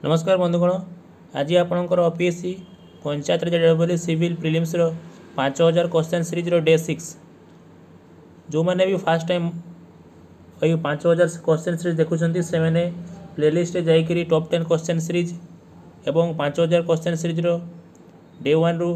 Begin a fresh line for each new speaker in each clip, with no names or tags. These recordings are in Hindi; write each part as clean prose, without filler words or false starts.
नमस्कार बंधुगण। आज आपणकर OPSC Panchayat Raj civil prelims 5000 question series day 6 जो मैंने भी फास्ट टाइम 5000 क्वेश्चन सीरीज देखुं से मैंने प्लेलिस्ट जाकरी टॉप 10 क्वेश्चन सीरीज एवं 5000 क्वेश्चन सीरीज डे 1 रु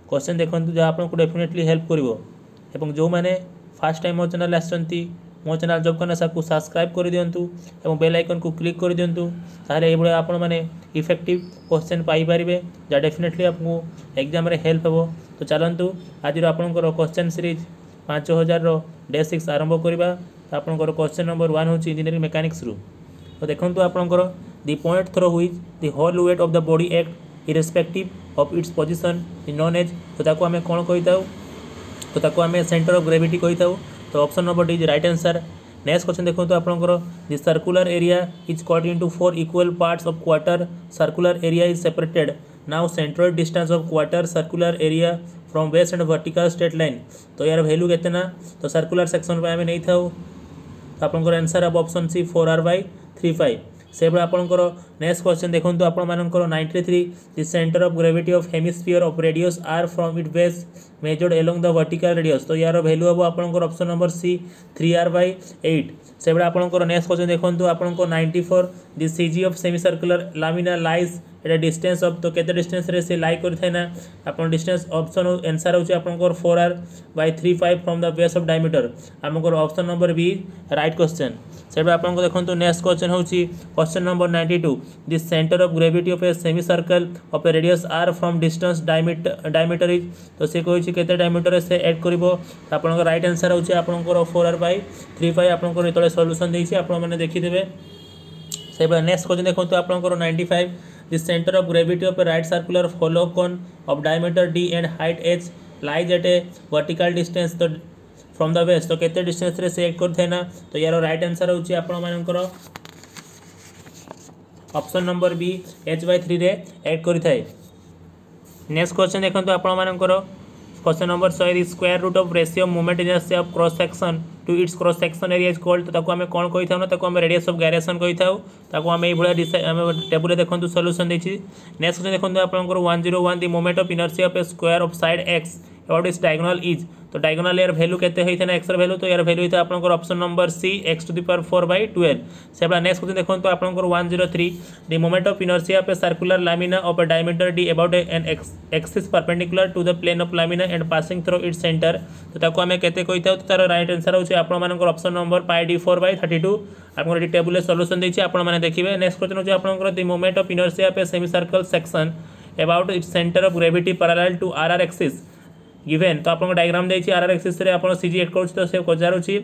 क्वेश्चन देखते जहाँ आपको डेफिनेटली हेल्प कर जो मैंने फास्ट टाइम मो चैनल आसती मो चैनल जब करना सब्सक्राइब कर दिंतु और बेल आइकन को क्लिक कर दिंतु ताहले ये आपण मैंने इफेक्टिव क्वेश्चन पाइपर जहाँ डेफिनेटली आपको एग्जाम रे हेल्प हो। तो चलतु आज आपंकर क्वेश्चन सीरीज 5000 डे 6 आरंभ करवा। आपंकर क्वेश्चन नंबर 1 हूँ इंजीनियरिंग मेकानिक्स रु। तो देखो आपंकर the point through which the whole weight of the body act irrespective of its position is known as. तो ताको आमे कौन कही था? तो ताको आमे सेंटर ऑफ ग्रेविटी कही था। तो option number D is right answer. Next question देखो तो आपंकर the circular area is cut into 4 equal parts of quarter circular area is separated now central distance of quarter circular area from west and vertical straight line. तो यार वैल्यू केते ना? तो सर्कुलर सेक्शन पे आमे नहीं था। तो आपंकर आंसर अब ऑप्शन सी 4r/3/5 से आपंकर नेक्स्ट क्वेश्चन देखो तो आपण 93 the centre of gravity of hemisphere of radius r from it base measured along the vertical radius. तो यार वैल्यू हम आपंकर ऑप्शन नंबर सी 3r/8 से आपंकर नेक्स्ट क्वेश्चन देखो तो आपंकर 94 the CG of semi circular lamina lies at a distance of. तो केते डिस्टेंस रे से लाई करि थाए ना आपन डिस्टेंस ऑप्शन आंसर होची आपनकर 4r/3/5 from the base of diameter. आपनकर option number B right question. से आपन को देखंतु नेक्स्ट क्वेश्चन होची question number 92 the centre of gravity of a semi circle of a radius r from distance diameter is. तो से कहछि केते डायमीटर से ऐड करबो। आपनकर राइट आंसर होची आपनकर 4r/3/5 आपनकर तळे सॉल्यूशन देछि आपण माने देखि देबे। से नेक्स्ट क्वेश्चन देखंतु आपनकर 95 the center of gravity of a right circular hollow cone of diameter d and height h lies at a vertical distance तो from the base। तो केते डिस्टेंस रे से ऐड कर थे ना? तो यार राइट आंसर होची आपण मानकर ऑप्शन नंबर बी h/3 रे ऐड करि थाए। नेक्स्ट क्वेश्चन देखंतु आपण मानकर question number 100 square root of ratio moment inertia of cross section to its cross section area is called. तो ताको आमे कोन कहि थाउ ना? ताको आमे रेडियस ऑफ गायरेशन कहि थाउ। ताको आमे ए भलिया आमे टेबल रे देखंतु सॉल्यूशन देछि। नेक्स्ट क्वेश्चन देखंतु आपनकर 101 the moment of inertia of A square of side x about its diagonal is. तो डायगोनल यार वैल्यू केते होइथे ना x र वैल्यू? तो यार वैल्यू होइथे आपनकर ऑप्शन नंबर सी x⁴/12। से आपन नेक्स्ट क्वेश्चन देखंतु आपनकर 103 the moment of inertia of a circular lamina of a diameter d about an axis perpendicular to the plane of lamina and passing through its centre. तो ताको आमे केते कहिथाउ? तो तार राइट आंसर होछि आपण मानकर ऑप्शन नंबर πd4/32। आपन रेडी टेबल सॉल्यूशन देछि आपण माने देखिबे। नेक्स्ट क्वेश्चन होछि आपनकर the moment of inertia of a semi circle section about its centre of gravity parallel to are axis given. तो आपन डायग्राम देछि आर एक्सिस रे आपन सीजी ऐड करू तो से कोजार होछि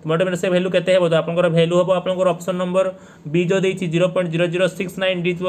मोमेंट से वैल्यू केते हेबो? तो आपनकर वैल्यू हबो आपनकर ऑप्शन नंबर बी जो देछि 0.0069 d⁴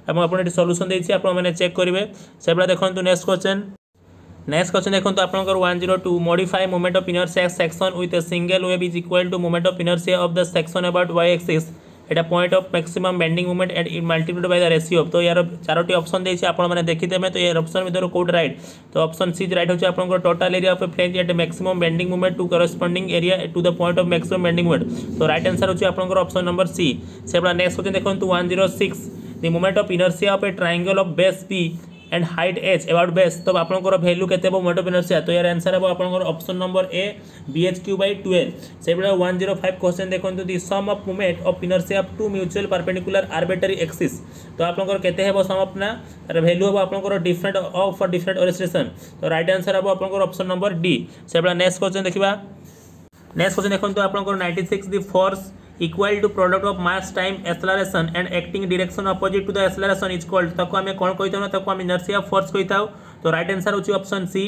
एवं आपन एटी सॉल्यूशन देछि आपण माने चेक करिवे। सेबला देखंतु नेक्स्ट क्वेश्चन देखो आपनकर 102 modify moment of inertia section with a single wave is equal to moment of inertia of the section about y axis at a point of maximum bending moment and in multiplied by the ratio. तो यार चारोटी ऑप्शन देछि आपण माने देखि देमे। तो यार ऑप्शन विदर कोड राइट? तो ऑप्शन सी राइट होछि आपनकर total area of a flange at maximum bending moment to corresponding area to the point of maximum bending moment. तो राइट आंसर होछि आपनकर ऑप्शन नंबर सी। से आपन नेक्स्ट क्वेश्चन देखंतु 106 the moment of inertia of A triangle of base p and height h about base. तो आपनकर वैल्यू केते हो मोमेंट ऑफ इनर्शिया? तो यार आंसर हो आपनकर ऑप्शन नंबर ए bh⁴/12। से 105 क्वेश्चन देखंतु the sum of moment of inertia of two mutual perpendicular arbitrary axis. तो आपनकर केते हेबो सम ऑफ ना? तार वैल्यू हो आपनकर different of for different orientation. तो राइट आंसर हो आपनकर ऑप्शन नंबर डी। से नेक्स्ट क्वेश्चन देखिबा। नेक्स्ट क्वेश्चन देखंतु आपनकर 96 the force equal to product of mass time acceleration and acting direction opposite to the acceleration is called. ताको आमे कोन कहिताउ ना? ताको आमे इनर्शिया फोर्स कहिताउ। तो राइट आंसर होची option C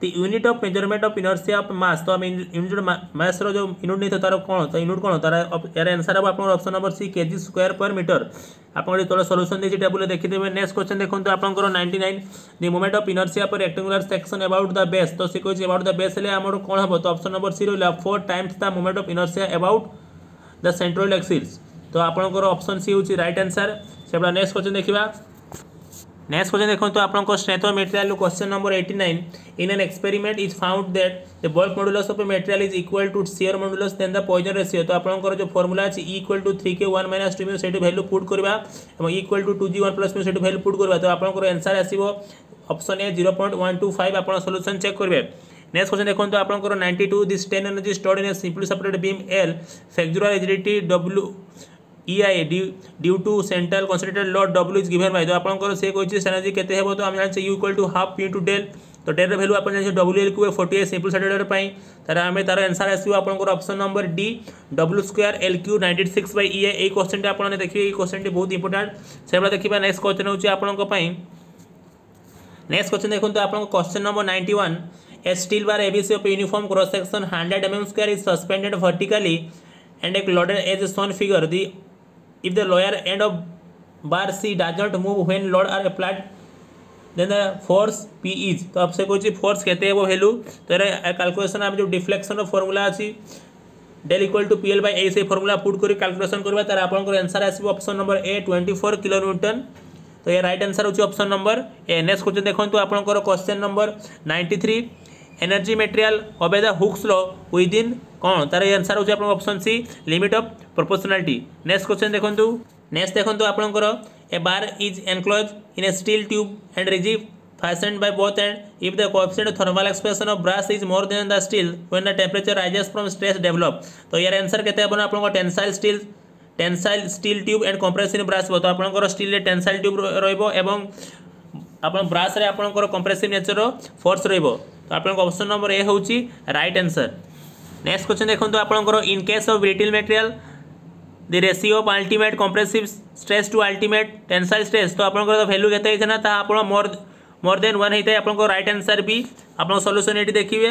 the unit of measurement of inertia of mass. तो आमे यूनिट मास रो जो यूनिट नहीं तो तार कोन? तो यूनिट कोन? तार यार आंसर हो आपन ऑप्शन नंबर सी kg/m। आपन तोला सॉल्यूशन देछि टेबल देखि देबे। नेक्स्ट क्वेश्चन देखंतु आपनकर 99 द मोमेंट ऑफ इनर्शिया पर rectangular section about the base. तो से कहछि अबाउट द बेस ले हमर कोन हबो? तो ऑप्शन नंबर सी रहला 4 times the moment of inertia about the centroid axis. तो आपनकर ऑप्शन सी होची राइट आंसर। से नेक्स्ट क्वेश्चन देखिबा। नेक्स्ट क्वेश्चन देखो तो आपको strength of material question number 89 in an experiment is found that the bulk modulus of a material is equal to shear modulus then the Poisson ratio तो आपनकर जो फार्मूला अछि E इक्वल टू 3k1 - 2 सेटू वैल्यू पुट करबा एवं इक्वल टू 2g1 + mu सेटू वैल्यू पुट करबा तो आपनकर आंसर आसीबो ऑप्शन ए 0.125 आपण सॉल्यूशन चेक करबे। नेक्स्ट क्वेश्चन देखो तो आपनकर 92 this 10 energy stored in a simply separated beam L flexural rigidity W EI due to central concentrated load W is given by तो आपनकर से कोइ एनर्जी केते हेबो तो हम जानि U equal to half P * del तो डेल रे वैल्यू आपण जानि WL को 48 सिंपल सेपरेटेड पई तार हमें तार आंसर आसीबो आपनकर option number D W2L3 96 by EI ए क्वेश्चन आपण देखिए ए क्वेश्चन बहुत इंपोर्टेंट सेबला देखिबा। नेक्स्ट क्वेश्चन होची आपनकर पई नेक्स्ट क्वेश्चन देखो तो आपनकर question number 91 a steel bar ABC of uniform cross section 100 mm² is suspended vertically and a loaded as shown figure the if the lower end of bar C does not move when load are applied then the force P is तो आपसे कोई फोर्स कहते हैं वो वैल्यू तो कैलकुलेशन आप जो डिफ्लेक्शन फार्मूला अछि del equal to PL by A से फार्मूला पुट करी कैलकुलेशन करबा तार आपन आंसर आसीबो option number A 24 kilo newton तो ये राइट आंसर होची option number A. Next question देखंतु आपन question number 93 energy material obey the Hooke's law with in कौन तार आंसर होची आपन option C limit of proportionality. Next question देखंतु नेक्स्ट देखंतु आपन a bar is enclose in A steel tube and rigid fastened by both ends if the coefficient of thermal expansion of brass is more than the steel when the temperature rises from stress develop तो यार आंसर केते बना आपन tensile steel tube and compressive brass तो आपन स्टील रे टेंसाइल ट्यूब रहइबो एवं आपन ब्रास रे आपन कंप्रेसिव नेचर रो फोर्स रहइबो तो आपन ऑप्शन नंबर ए होची राइट आंसर। नेक्स्ट क्वेश्चन देखंतु आपन in case of brittle material the ratio of ultimate compressive stress to ultimate tensile stress तो आपन वैल्यू केते हितना ता आपन मोर देन 1 होता है आपको राइट आंसर भी आप सॉल्यूशन ये देखिए।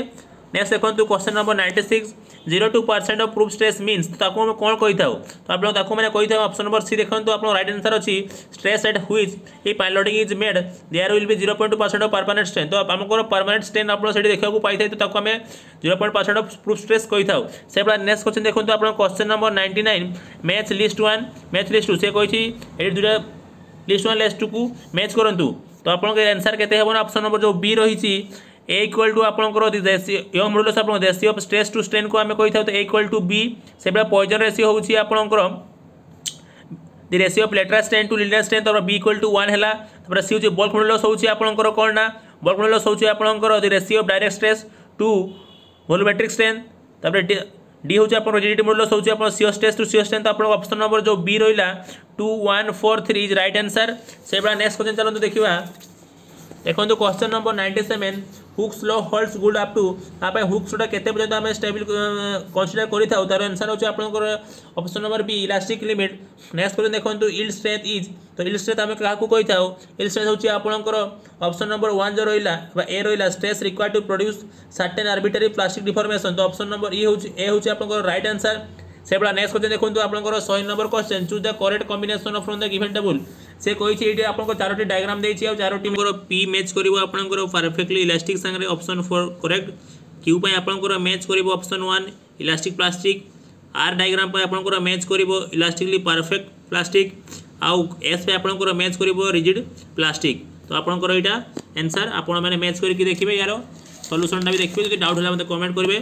नेक्स्ट देखो question number 96 0.2% of proof stress means तो कौन कही था तो आप मैंने कही था ऑप्शन नंबर सी देखो आप राइट आंसर अच्छी stress at which if loading is made there will be 0.2% of permanent strain तो आमको परमानेंट स्ट्रेन आप देखा पाई तो आम 0.5% ऑफ प्रूफ स्ट्रेस कही था से नेक्स्ट क्वेश्चन देखो आप question number 99 match list 1 match list 2 से कही दुटा लिस्ट 1 लिस्ट 2 को मैच करूँ तो आप आंसर केते हेबो ना ऑप्शन नंबर जो बी रही ए इक्वल टू आपंकर देशी मॉडुलस आप देशी ऑफ स्ट्रेस टू स्ट्रेन को आम कही था ए इक्वल टू बी से पॉइजन रेशियो होची आपंकर the ratio of lateral strain to linear strain तो बी इक्वल टू 1 हैला तपर सी होची बल्क मॉडुलस होची आपंकर कोन ना बल्क मॉडुलस होची आपंकर the ratio of direct stress to volumetric strain तपर डी होची आपन रिजिडिटी मॉडुलस होची आपन shear stress to shear strain तो आपन ऑप्शन नंबर जो बी रहिला 2143 इज राइट आंसर से नेक्स्ट क्वेश्चन चलंतु देखिबा देखो question number 97 Hooke's law holds good up to तापे हुक्स टा केते पर्यंत हम स्टेबल कंसीडर करि थाउ तार आंसर होची आपनकर option number B elastic limit. Next question देखंतु यील्ड स्ट्रेंथ इज तो यील्ड स्ट्रेंथ हम काहा को कहि थाउ यील्ड स्ट्रेंथ होची आपनकर ऑप्शन नंबर 1 जो रहिला बा ए रहिला stress required to produce certain arbitrary plastic deformation तो ऑप्शन नंबर ई होची ए होची आपनकर राइट आंसर से नेक्स्ट क्वेश्चन देखो आपंकर 100 number question choose the correct combination from the given table से कही ये आपको चारोटी डायग्राम देती है चारोटी पी मैच कर आपंकर परफेक्टली इलास्टिक संगे ऑप्शन 4 करेक्ट क्यू पे आपंकर मैच कर option 1 elastic plastic are diagram पे आपंकर मैच कर इलास्टिकली परफेक्ट प्लास्टिक आउ एस पे आपंकर मैच कर रिजिड प्लास्टिक तो आपंकर यहाँ आंसर आपण मैंने मैच करके देखिए यार सॉल्यूशन भी देखिए जो डाउट है मतलब कमेंट करेंगे।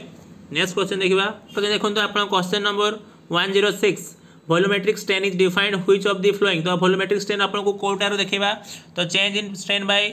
नेक्स्ट क्वेश्चन देखा तो देखो आप question number 106 volumetric strain is defined which of the following तो वॉल्यूमेट्रिक स्ट्रेन आपको कोटार देखा तो change in strain by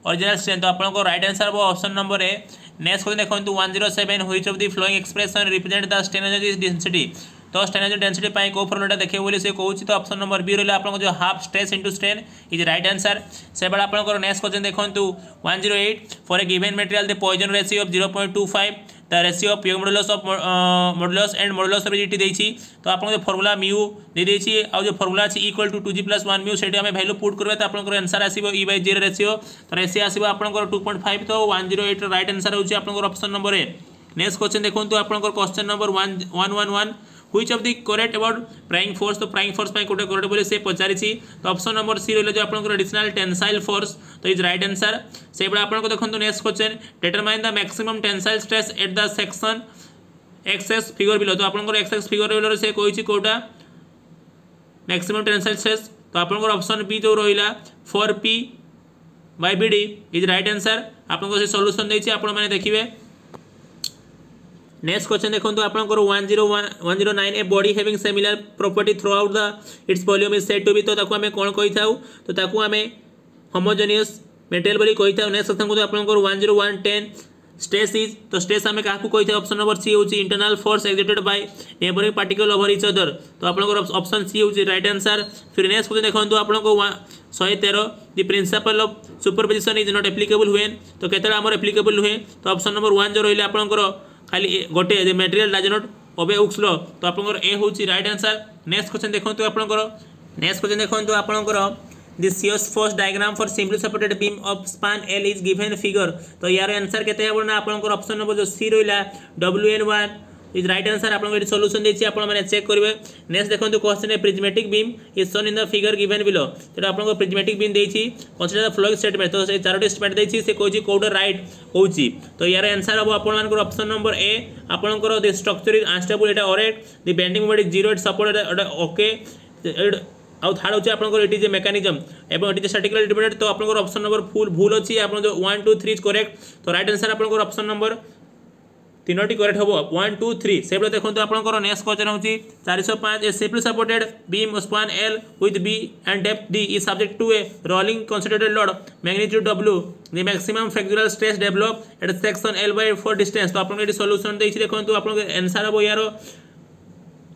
original strain तो आपको राइट आंसर वो option number A. Next question देखो 107 which of the following expression represent the strain energy density तो स्ट्रेन एनर्जी डेंसिटी पाई को फॉर्मूला देखिए बोली से कहूँ तो ऑप्शन नंबर बी रहा आपको जो half stress into strain is right answer से आपको नेक्स्ट क्वेश्चन देखो 108 for a given material the Poisson ratio of 0.25 the ratio of pier modulus and modulus rigidity देछि तो आपन जो फार्मूला म्यू दे देछि आ जो फार्मूला अछि इक्वल टू 2g + 1 म्यू सेठी हम वैल्यू पुट करबे तो आपन आंसर आसीबो E/G रेशियो तो रेशियो आसीबो आपन 2.5 तो 108 राइट आंसर होछि आपन option number A. Next question देखंतु आपन question number 111 which of the correct about prying force तो प्राइंग फोर्स पाई कोटे करेक्ट बोले से पचारिछि तो ऑप्शन नंबर सी रहले जो आपन एडिशनल टेंसाइल फोर्स तो इज राइट आंसर से बड़ा आपन देखंतु next question determine the maximum tensile stress at the section access figure below तो आपन एक्सेस फिगर बिलो से कहिछि कोटा मैक्सिमम टेंसाइल स्ट्रेस तो आपन ऑप्शन बी जो रहिला 4p by BD is right answer आपन से सॉल्यूशन देछि आपन माने देखिबे। नेक्स्ट क्वेश्चन देखो आपनकर 109 a body having similar property throughout the its volume is said to be तो ताको हमें कोन कहि थाउ तो ताको हमें होमोजेनियस मेटेरियल बोली कहि थाउ। नेक्स्ट क्वेश्चन को आपनकर 10110 स्ट्रेस इज तो स्ट्रेस हमें काकू कहि थाउ ऑप्शन नंबर सी होची internal force exerted by neighbouring particle over each other तो आपनकर ऑप्शन सी होची राइट आंसर। फिर नेक्स्ट क्वेश्चन देखो आपनको 113 the principle of superposition is not applicable when तो केतरा हमर एप्लीकेबल हुए तो ऑप्शन नंबर 1 जो रहिले आपनकर खाली गोटे the material does not obey Hooke's law तो आपनकर ए होची राइट आंसर। नेक्स्ट क्वेश्चन देखंतु आपनकर the shear force diagram for simply supported beam of span L is given figure तो यार आंसर केते हेबो ना आपनकर ऑप्शन नंबर जो सी रहिला WN1 इज राइट आंसर आपन एटी सॉल्यूशन देछि आपन माने चेक करिवे। नेक्स्ट देखंतु question a prismatic beam is shown in the figure given below तो आपन प्रिज्मेटिक बीम देछि कंसीडर द फ्लोइंग स्टेटमेंट तो से चारोटी स्टेटमेंट देछि से कोछि कोडर राइट होछि तो यार आंसर अब आपन मानकर ऑप्शन नंबर ए आपनकर the structure is unstable Etah alright the bending moment is 0 it support Etah okay आउ थर्ड होछि आपनकर एटी जे मेकानिज्म एवं एटी जे स्टैटिकली डिपेंडेंट तो आपनकर ऑप्शन नंबर फुल भूल अछि आपन जो 1 2 3 इज करेक्ट तो राइट आंसर आपनकर ऑप्शन नंबर तीनोटी करेक्ट हम 1 2 3 से देखो आपंकर नेक्स्ट क्वेश्चन होची 405 a simply supported beam span L with B and depth D is subject to a rolling concentrated load magnitude W the maximum flexural stress develop at section L by 4 distance तो आपन एटी सॉल्यूशन देछि देखो आपन आंसर हो यार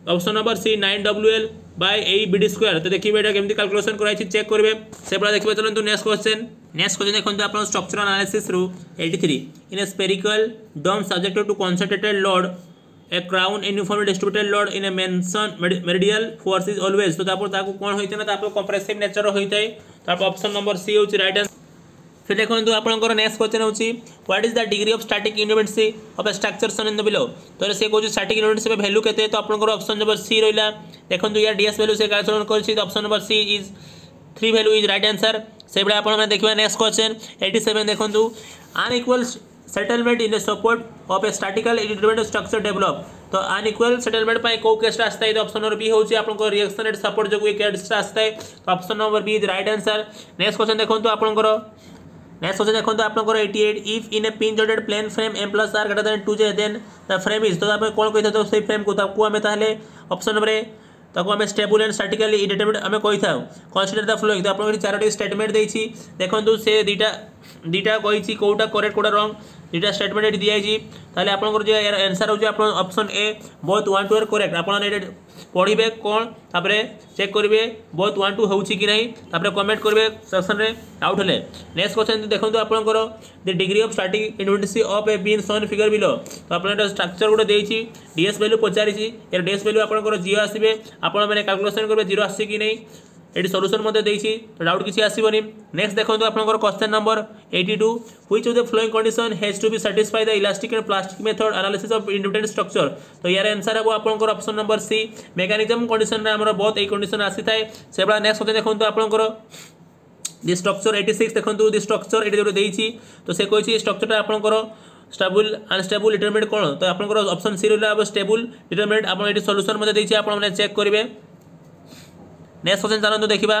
option number C 9WL by a BD square तो देखिए एटा केमती कैलकुलेशन कराई चेक करबे से बड़ा देखबे चलंतु नेक्स्ट क्वेश्चन देखो आपन स्ट्रक्चरल एनालिसिस रु 83 in a spherical dome subjected to concentrated load a crown uniformly distributed load in a mention meridional force is always तो ताको कोन होइते ना ताको कंप्रेसिव नेचर होइतै ताको ऑप्शन नंबर सी होची राइट आंसर। फिर देखो आपनकर नेक्स्ट क्वेश्चन होची what is the degree of static independency of A structure shown in the below तो से को स्टैटिक इंडिपेंडेंसी वैल्यू केते तो आपनकर ऑप्शन नंबर सी रहिला देखो यार डीएस वैल्यू से कैलकुलेट करछि तो option number C is 3 value is right answer. से बडा आपन देखबा नेक्स्ट क्वेश्चन 87 देखंतु unequal settlement in the support of a statical independent structure develop तो अनइक्वल सेटलमेंट पाई को केस आस्ताय तो ऑप्शन नंबर बी होची आपनको रिएक्शन एट सपोर्ट जो केस आस्ताय तो option number B is right answer. Next question देखंतु आपनकर नेक्स्ट क्वेश्चन देखो आपनकर 88 if in A pin jointed plane frame m plus r greater than 2j then the frame is तो आप कोन कहि तो से फ्रेम को ताको हमें ताले ऑप्शन नंबर ए ताको हमें स्टेबल एंड स्टैटिकली इंडिपेंडेंट हमें कहि थाउ कंसीडर द फ्लोइंग तो आपन चारोटी स्टेटमेंट देछि देखंतु से दीटा कहिछि कोटा करेक्ट कोटा रॉन्ग दीटा स्टेटमेंट एटी दियाछि ताले आपनकर जे आंसर होछि आपन option A both 1 2 are correct आपन एटी पढिबे कोन तापरे चेक करिवे बोथ 1 2 होछि कि नहीं तापरे कमेंट करिवे सेक्शन रे आउट हले। नेक्स्ट क्वेश्चन देखंतु आपनकर the degree of static independency of a beam shown figure below तो आपन स्ट्रक्चर गुडे देछि डीएस वैल्यू पचारिछि यार डीएस वैल्यू आपनकर 0 आसीबे आपन माने कैलकुलेशन करबे 0 आसी कि नहीं एटी सॉल्यूशन मते देछि तो डाउट किछि आसीबनी। नेक्स्ट देखंतु आपनकर question number 82 which of the following condition has to be satisfy the elastic and plastic method analysis of independent structure तो यार आंसर है आपनकर option number C mechanism condition रे हमर बहुत ए कंडीशन आसी थाए से बडा नेक्स्ट क्वेश्चन देखंतु आपनकर द स्ट्रक्चर 86 देखंतु द स्ट्रक्चर एटी जो देछि तो से कहिछि स्ट्रक्चर आपनकर स्टेबल अनस्टेबल डिटरमिनेंट कोन तो आपनकर ऑप्शन सी रहला अब स्टेबल डिटरमिनेंट आपन एटी सॉल्यूशन मते देछि आपन माने चेक करिवे। नेक्स्ट क्वेश्चन जानंतु देखिबा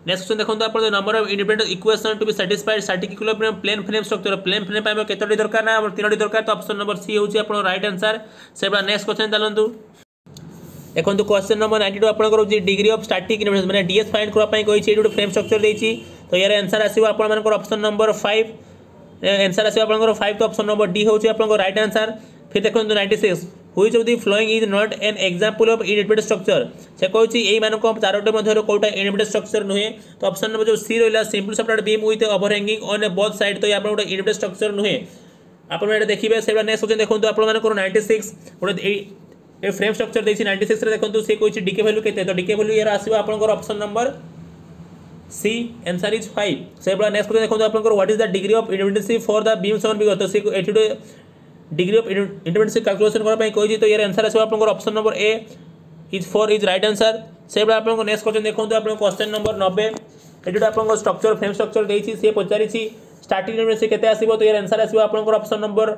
नेक्स्ट क्वेश्चन देखंतु आपन number of independent equation to be satisfied static equilibrium plane frame structure plane frame पाइबो केतोटी दरकार ना और तीनोटी दरकार तो ऑप्शन नंबर सी होची आपन राइट आंसर। से बडा नेक्स्ट क्वेश्चन जानंतु देखंतु क्वेश्चन नंबर 92 आपन करो जे डिग्री ऑफ स्टैटिक इंडिपेंडेंस माने डीएस फाइंड करबा पई कहिछि एटू फ्रेम स्ट्रक्चर देछि तो यार आंसर आसीबो आपन मानकर ऑप्शन नंबर 5 आंसर आसीबो आपन 5 तो ऑप्शन नंबर डी होची आपन राइट आंसर। फिर देखंतु 96 which of the following is not an example of independent structure से कहछि एई मानको चारोटे मध्यरो कोटा इंडिपेंडेंट स्ट्रक्चर नुहे तो ऑप्शन नंबर जो सी रहला simple supported beam width overhanging on A both side तो आपन इंडिपेंडेंट स्ट्रक्चर नुहे आपन एटा देखिबे से नेक्स्ट क्वेश्चन देखंतु आपन मानको 96 गोटे ए फ्रेम स्ट्रक्चर देछि 96 रे देखंतु से कहछि डीके वैल्यू केते तो डीके वैल्यू यार आसीबो आपन option number C answer is 5। से नेक्स्ट क्वेश्चन देखंतु आपन what is the degree of independency for the beam shown below तो से एटी डिग्री ऑफ इंडिपेंडेंसी कैलकुलेशन करबा पई कहि तो यार आंसर आसीबो आपन option number A is 4 is right answer. से आपन नेक्स्ट क्वेश्चन देखंतु आपन क्वेश्चन नंबर 90 एटी आपन स्ट्रक्चर फ्रेम स्ट्रक्चर देछि से पचारिछि स्टैटिक इंडिपेंडेंसी केते आसीबो तो यार आंसर आसीबो आपन option number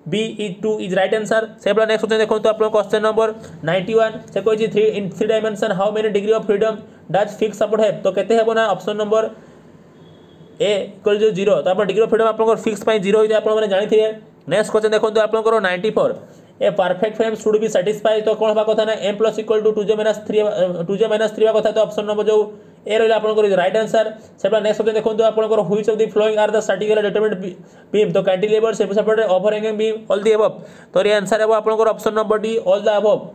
B is 2 is right answer. से नेक्स्ट क्वेश्चन देखंतु आपन क्वेश्चन नंबर 91 से कहि 3 in 3 dimension how many degree of freedom does fix support है तो केते हेबो ना option number A equal to 0 तो आप डिग्री ऑफ फ्रीडम आपन फिक्स पाई 0 होई आपन माने जानि थिए। नेक्स्ट क्वेश्चन देखंतु आपन 94 a perfect frame should be satisfy तो कोन बा कथा ना m plus equal to 2j minus 3 बा कथा तो ऑप्शन नंबर जो ए रहला आपन राइट आंसर। सेबा नेक्स्ट क्वेश्चन देखंतु आपन which of the following are the statically determinant beam तो cantilever separate overhanging beam all the above तो ये आंसर है आपन option number D all the above.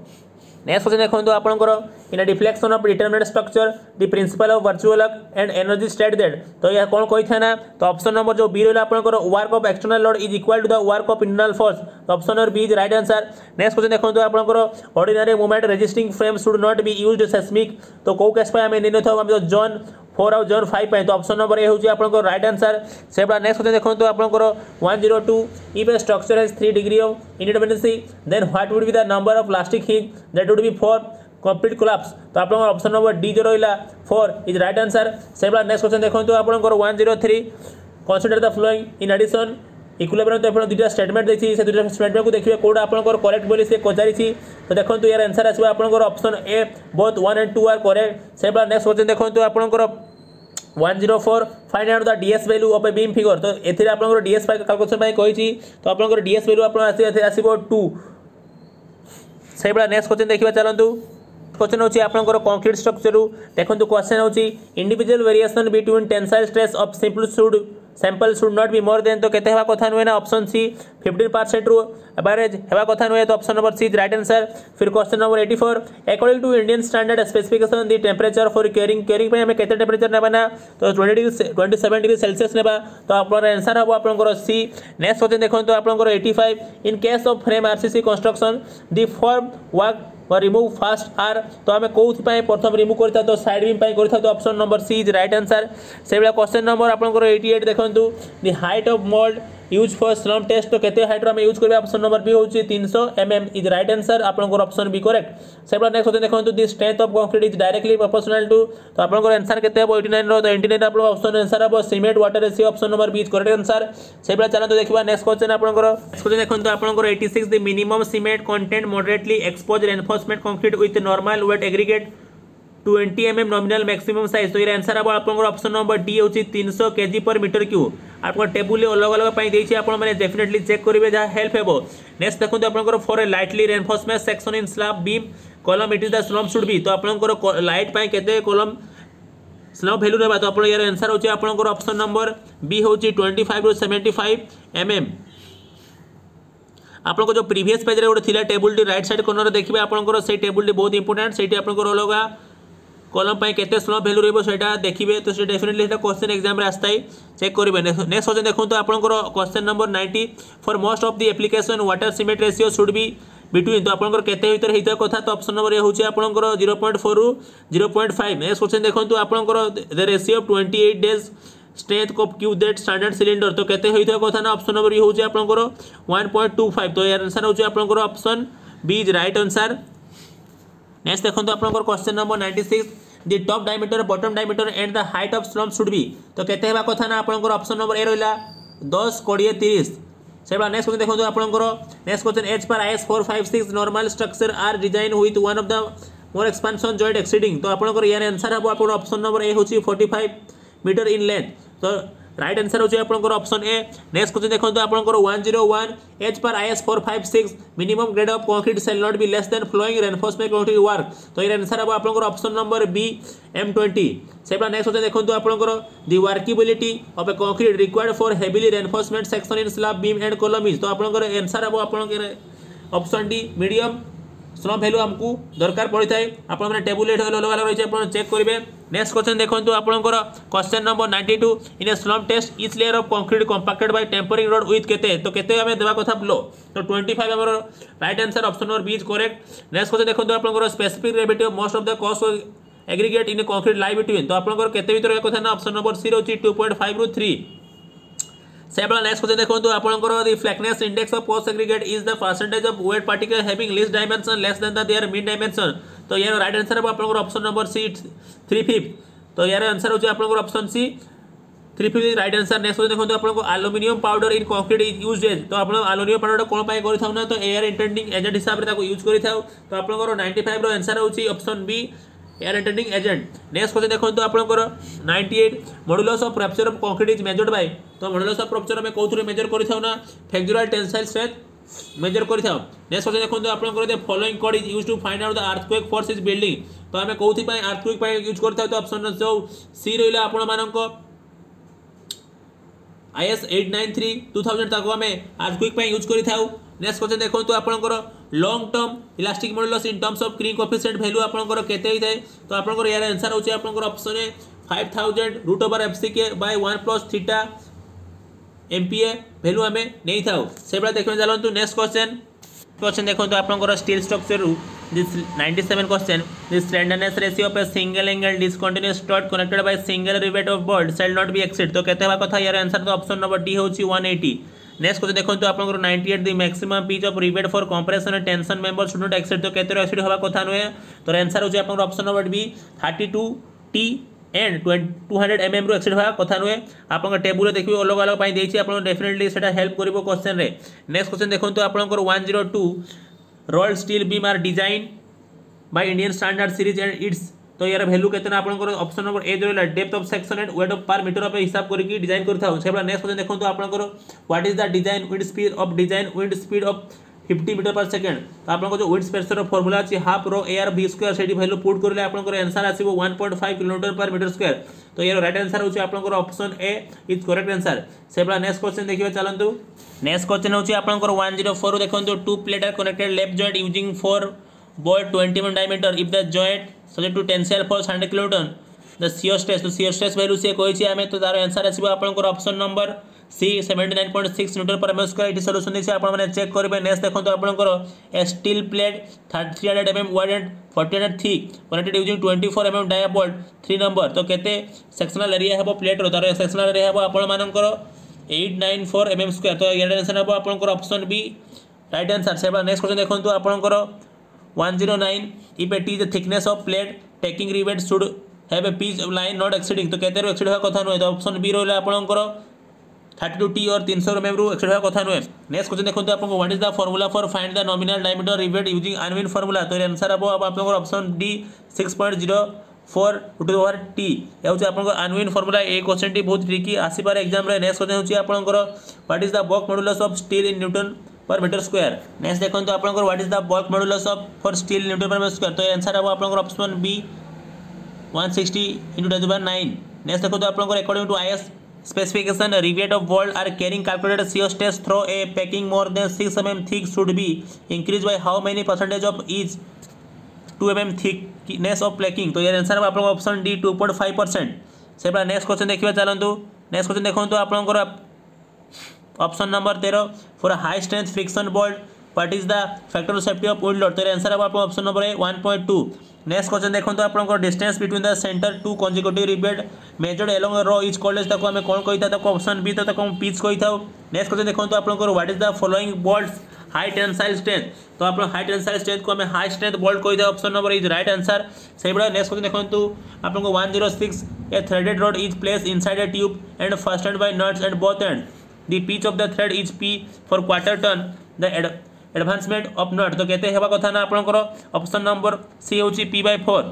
Next question देखो आपंकर in a deflection of determinant structure the principle of virtual and energy state that तो यह कौन कही था ना तो ऑप्शन नंबर जो बी रहा आपंकर work of external load is equal to the work of internal force तो option number B is right answer. Next question देखो आपंकर ordinary movement resisting frame should not be used seismic तो कौ केस पे हमें नहीं था हम जॉन 4 और जॉन 5 पे तो ऑप्शन नंबर ए होची आपन को राइट आंसर। सेबा नेक्स्ट क्वेश्चन देखो तो आपन को 102 if a structure has 3 degree of independency then what would be the number of plastic hinge that would be 4 complete collapse तो आपन ऑप्शन नंबर डी जो रहिला 4 इज राइट आंसर। सेबा नेक्स्ट क्वेश्चन देखो तो आपन को 103 consider the following in addition equilibrium तो आपन दुटा स्टेटमेंट देखि से दुटा स्टेटमेंट को देखिबे कोड आपन को करेक्ट बोली से कोजारी छी तो देखो तो यार आंसर आसीबा आपन को option A both 1 and 2 are correct. सेबा नेक्स्ट क्वेश्चन देखो तो आपन को 104 find out the DS value of a beam figure तो एथिरे आपन को डीएस कैलकुलेशन पाई कहि छी तो आपन को डीएस वैल्यू आपन आसीबो 2। सेबा नेक्स्ट क्वेश्चन देखिबा चलंतु क्वेश्चन होची आपन को कंक्रीट स्ट्रक्चर देखंतु क्वेश्चन होची individual variation between tensile stress of sample should not be more than तो केते हेबा कथा नुए ना ऑप्शन सी 15% रु एवरेज हेबा कथा नुए तो option number C is right answer. फिर question number 84 according to Indian standard specification the temperature for curing पे हमें केते टेंपरेचर नेबा ना तो 27 डिग्री सेल्सियस नेबा तो आपन आंसर हो आपन को सी। नेक्स्ट क्वेश्चन देखो तो आपन को 85 इन case of frame RCC construction the form work और रिमूव फास्ट आर तो हमें कौन प्रथम रिमूव करता तो साइड बीम करता तो option number C is right answer. से क्वेश्चन नंबर आपंकर 88 देखो the height of mould use for slump test तो केते हाइट में यूज करबे ऑप्शन नंबर बी होची 300 mm इज राइट आंसर आपंकर ऑप्शन बी करेक्ट। से नेक्स्ट क्वेश्चन देखो the strength of concrete is directly proportional to तो आपंकर आंसर केते हो 89 रो तो 89 आपन ऑप्शन आंसर हो cement water ratio option number B is correct answer. से चलो तो देखबा नेक्स्ट क्वेश्चन आपंकर नेक्स्ट क्वेश्चन देखो तो आपंकर 86 the minimum cement content moderately exposed reinforcement concrete with normal weight aggregate 20 mm nominal maximum size तो ये आंसर अब आपन ऑप्शन नंबर डी होची 300 kg पर मीटर क्यूब आपन टेबुल अलग अलग पाई देछि आपन माने डेफिनेटली चेक करिवे जा हेल्प हेबो। नेक्स्ट देखो तो आपन for a lightly reinforcement section in slab beam column it is the slum should be तो आपन लाइट पाई केते कॉलम स्लम वैल्यू नेबा तो आपन यार आंसर होची आपन ऑप्शन नंबर बी होची 25 टू 75 mm। आपन जो प्रीवियस पेज रे गोटे थिला टेबुल टी राइट साइड कॉर्नर देखिबे आपन से टेबुल टी बहुत इंपोर्टेंट सेठी आपन अलग कॉलम पाई केते स्लम वैल्यू रहबो सेटा देखिबे तो से डेफिनेटली एटा क्वेश्चन एग्जाम रे आस्ताई चेक करिवे। नेक्स्ट क्वेश्चन देखो तो आपन question number 90 for most of the application water cement ratio should be between तो आपन केते भीतर हेता कथा तो ऑप्शन नंबर ए होची आपन 0.4 रु 0.5। नेक्स्ट क्वेश्चन देखो तो आपन the ratio of 28 days strength of Q that standard cylinder तो केते हेता कथा ना ऑप्शन नंबर ए होची आपन 1.25 तो यार आंसर होची आपन option B is right answer. Next देखो तो आपन question number 96 the top diameter bottom diameter and the height of slump should be तो केते हेबा कथा ना आपन ऑप्शन नंबर ए रहला 10 20 30। सेबा नेक्स्ट क्वेश्चन देखो तो आपन next question as per IS 456 normal structure are design with one of the more expansion joint exceeding तो आपन यार आंसर हबो आपन ऑप्शन नंबर ए होची 45 मीटर इन लेंथ तो राइट आंसर होची आपन ऑप्शन ए। नेक्स्ट क्वेश्चन देखो तो आपन 101 H per IS 456 minimum grade of concrete shall not be less than following reinforcement concrete work तो ये आंसर हबो आपन ऑप्शन नंबर बी M20। सेबा नेक्स्ट क्वेश्चन देखो तो आपन the workability of A concrete required for heavily reinforcement section in slab beam and column is तो आपन आंसर हबो आपन option D medium slum value हमको दरकार पड़ी थाए आपन माने टेबुल अलग अलग रही आपन चेक करिवे। नेक्स्ट क्वेश्चन देखो तो आपन question number 92 in a slump test each layer of concrete compacted by tempering rod with केते तो केते हमें देबा कथा लो तो 25 हमर right answer option number B is correct. Next question देखो तो आपन specific gravity of most of the कॉस्ट aggregate in a concrete lie between तो आपन केते भीतर कथा ना ऑप्शन नंबर सी होची 2.5 रु 3। सेबला नेक्स्ट क्वेश्चन देखो तो आपनकर the flatness index of post aggregate is the percentage of weight particle having less dimension less than the their mean dimension तो यार राइट आंसर है आपनकर ऑप्शन नंबर सी 3/5 तो यार आंसर होची आपनकर option C 3/5 right answer. Next question देखो तो आपनको aluminium powder in concrete is used as तो आपन एल्युमिनियम पाउडर कोन पाई करि थाउ ना तो एयर इंटेंडिंग एजेंट हिसाब रे ताको यूज करि थाउ तो आपनकर 95 रो आंसर होची option B air entering agent. Next question देखो आपंकर 98 modulus of rupture of concrete is measured by. तो मॉडुलस ऑफ रप्चर में कौन मेजर कर ना फ्लेक्सुरल टेंसाइल स्ट्रेंथ मेजर कर। नेक्स्ट क्वेश्चन देखो आपंकर the following code is used to find out the earthquake force is building. तो आम कौन अर्थक्वेक यूज करता तो ऑप्शन जो सी रहा आपण मानक IS 893 2000 ताको आम अर्थक्वेक यूज कर। नेक्स्ट क्वेश्चन देखो आपंकर long term elastic modulus in terms of क्रिंग कोएफिशिएंट वैल्यू आपंकर केते होता है। तो आपंकर यार आंसर होची आपंकर option A 5000 root over FCK by 1 plus theta MPa value आम नहीं था से बड़ा देखने चलतु। नेक्स्ट क्वेश्चन देखो आपंकर steel structure this 97 question this slenderness ratio of a single angle discontinuous strut connected by single rivet of bolt shell not be exceed. तो केते हेबा कथा यार आंसर तो ऑप्शन नंबर डी होची 180। नेक्स्ट क्वेश्चन देखो आपंकर 98 the maximum pitch of rivet for compression and tension member should not exceed. तो केते एक्सीड होबा कथा नुहे। तो आंसर होची आपंकर option number B 32T and 200 mm रू एक्सीड होगा कथा नुहे। आप टेबुल देखिए अलग अलग देती आप डेफिनेटली से हेल्प कर क्वेश्चन रे। नेक्स्ट क्वेश्चन देखो आपंकर 102 rolled steel beam are design by Indian standard series and its. तो यार वैल्यू केतना आपंकर ऑप्शन नंबर ए जो depth of section and weight of per meter of हिसाब करके डिजाइन करथाउ। से नेक्स्ट क्वेश्चन देखो आपंकर what is the design wind speed of 50 meter per second. तो आपको जो विंड स्पेसर फॉर्मूला अच्छी half rho air v square से वैल्यू पुट करेंगे आपंकर आंसर आसो 1.5 किलोमीटर पर मीटर स्क्वायर। तो यार राइट आंसर होची आपंकर option A is correct answer. से नेक्स्ट क्वेश्चन देखिए चलतु। नेक्स्ट क्वेश्चन होची आपंकर 104 देखो two plate are connected lap joint using 4 bolt 20 mm diameter if the joint subject to tensile force 100 kilonewton the shear stress. तो शियर स्ट्रेस वैल्यू से कही आम तो तार आंसर आसो आपंकर option number C 79.6 newton per M square. ये सॉल्यूशन देसी आपने चेक करेंगे। नेक्स्ट देखो आपंकर a steel plate 300 mm wide and 40 mm thick connected using 24 mm dia bolt 3 number. तो केते सेक्शनल एरिया है प्लेट रो तार सेक्शनल एरिया है आपण मानकर 894 mm स्क्वायर। तो यार आंसर है आपंकर ऑप्शन बी राइट आंसर। से नेक्स्ट क्वेश्चन देखो आपंकर 109 if at is the thickness of plate taking rivet should have a pitch line not exceeding. तो केते एक्सीड होगा कथा नुहे। तो ऑप्शन बी रहा आपंकर 32T और 300 mm रू एक्सीड होगा कथा नुहे। नेक्स्ट क्वेश्चन देखो आपको what is the formula for find the nominal diameter rivet using Unwin formula. तो आंसर अब आपंकर option D 6.04 root over T ये आपंकर अनविन फॉर्मूला। ये क्वेश्चन टी बहुत ट्रिकी आसीपारे एग्जाम रे। नेक्स्ट क्वेश्चन होची आपंकर what is the bulk modulus of steel in newton per meter square. Next देखो आपंकर what is the bulk modulus of for steel newton per meter square. तो आंसर अब आपंकर ऑप्शन बी 160 × 10⁹। नेक्स्ट देखो आपंकर according to IS specification rivet of bolt are carrying calculated shear stress through a packing more than 6 mm thick should be increased by how many percentage of each 2 mm thickness of packing। तो ये आंसर आपको ऑप्शन डी 2.5%। से नेक्स्ट क्वेश्चन देखिए चलतु। नेक्स्ट क्वेश्चन देखो आपंकर option number 13 for high strength friction bolt what is the factor of safety of wind load. तो आंसर अब आपको ऑप्शन नंबर 1.2। नेक्स्ट क्वेश्चन देखो आपंकर distance between the centre two consecutive rivet measured along row is called as ताको आम कौन कही था ऑप्शन बी तो ताको पिच कही था। नेक्स्ट क्वेश्चन देखो आपंकर what is the following bolts high tensile strength. तो आप हाई टेंसाइल स्ट्रेंथ को आम हाई स्ट्रेंथ बोल्ट कही था option number is right answer. से नेक्स्ट क्वेश्चन देखो आपको 106 a threaded rod is place inside a tube and fastened by nuts at both end the pitch of the thread is P for quarter turn the advancement of nut. तो कहते हैं कथा ना आपंकर ऑप्शन नंबर सी होची p/4।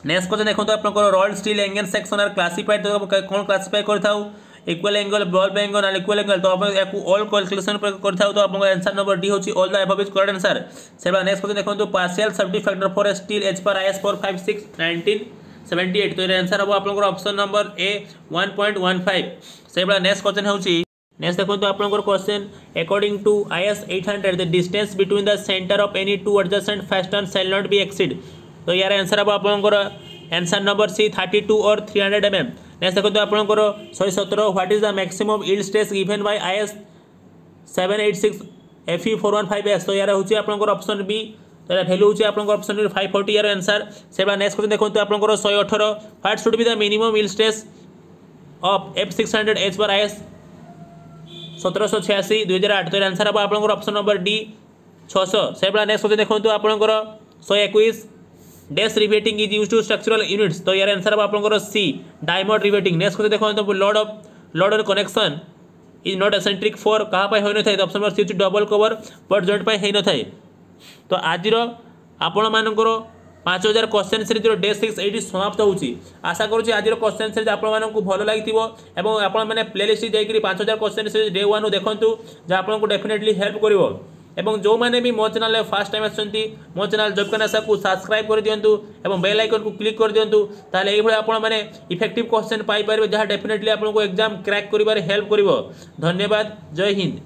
नेक्स्ट क्वेश्चन देखो आपंकर rolled steel angle section are classified. तो कौन क्लासिफाई करथाउ इक्वल एंगल बल्ब एंगल और इक्वल एंगल। तो आप ऑल कैलकुलेशन करथाउ। तो आपंकर आंसर नंबर डी होची all the above is correct answer. से नेक्स्ट क्वेश्चन देखो partial safety factor for steel as per IS 456 1978। तो आंसर अब आपंकर ऑप्शन नंबर ए 1.15। से नेक्स्ट क्वेश्चन होची नेक्स्ट देखो आपंकर question according to IS 800 the distance between the centre of any two adjacent fastener shall not be exceed. तो यार आंसर अब आपंकर आंसर नंबर सी 32 और 300 mm। नेक्स्ट देखो आपंकर 117 what is the maximum yield stress given by IS 786 FE 415S। तो यार होची आपंकर ऑप्शन बी तो वैल्यू होची आपंकर ऑप्शन 540 यार आंसर। से नेक्स्ट क्वेश्चन देखो आपंकर 118 what should be the minimum yield stress of F600 as per IS 1786 2008। तो आंसर अब आपंकर ऑप्शन नंबर डी 600। से नेक्स्ट क्वेश्चन देखो आपंकर 121 dash riveting is used to structural units. तो यार आंसर अब आपंकर C diamond riveting. Next question देखो load on connection is not eccentric for कहाँ पाई होई न थाए। तो option number C double cover butt joint पाई होई न थाए। तो आज आपण मानकर 5000 क्वेश्चन सीरीज डे 6 ये समाप्त होची। आशा करूँ आज क्वेश्चन सीरीज आपको भल लगी आपने प्लेलिस्ट जाकि 5000 क्वेश्चन सीरीज डे 1 देखूँ जहाँ आपको डेफिनेटली हेल्प करिवो। एवं जो मैंने भी मो चैनल फास्ट टाइम आसछंती मो चैनल जॉब करना को सब्सक्राइब कर दियंतु एवं बेल आइकन को क्लिक कर दियंतु ताले एई भली आपण माने इफेक्टिव क्वेश्चन पाई परिबे जहाँ डेफिनेटली आपको एग्जाम क्रैक करिबारे हेल्प करिवो। धन्यवाद। जय हिंद।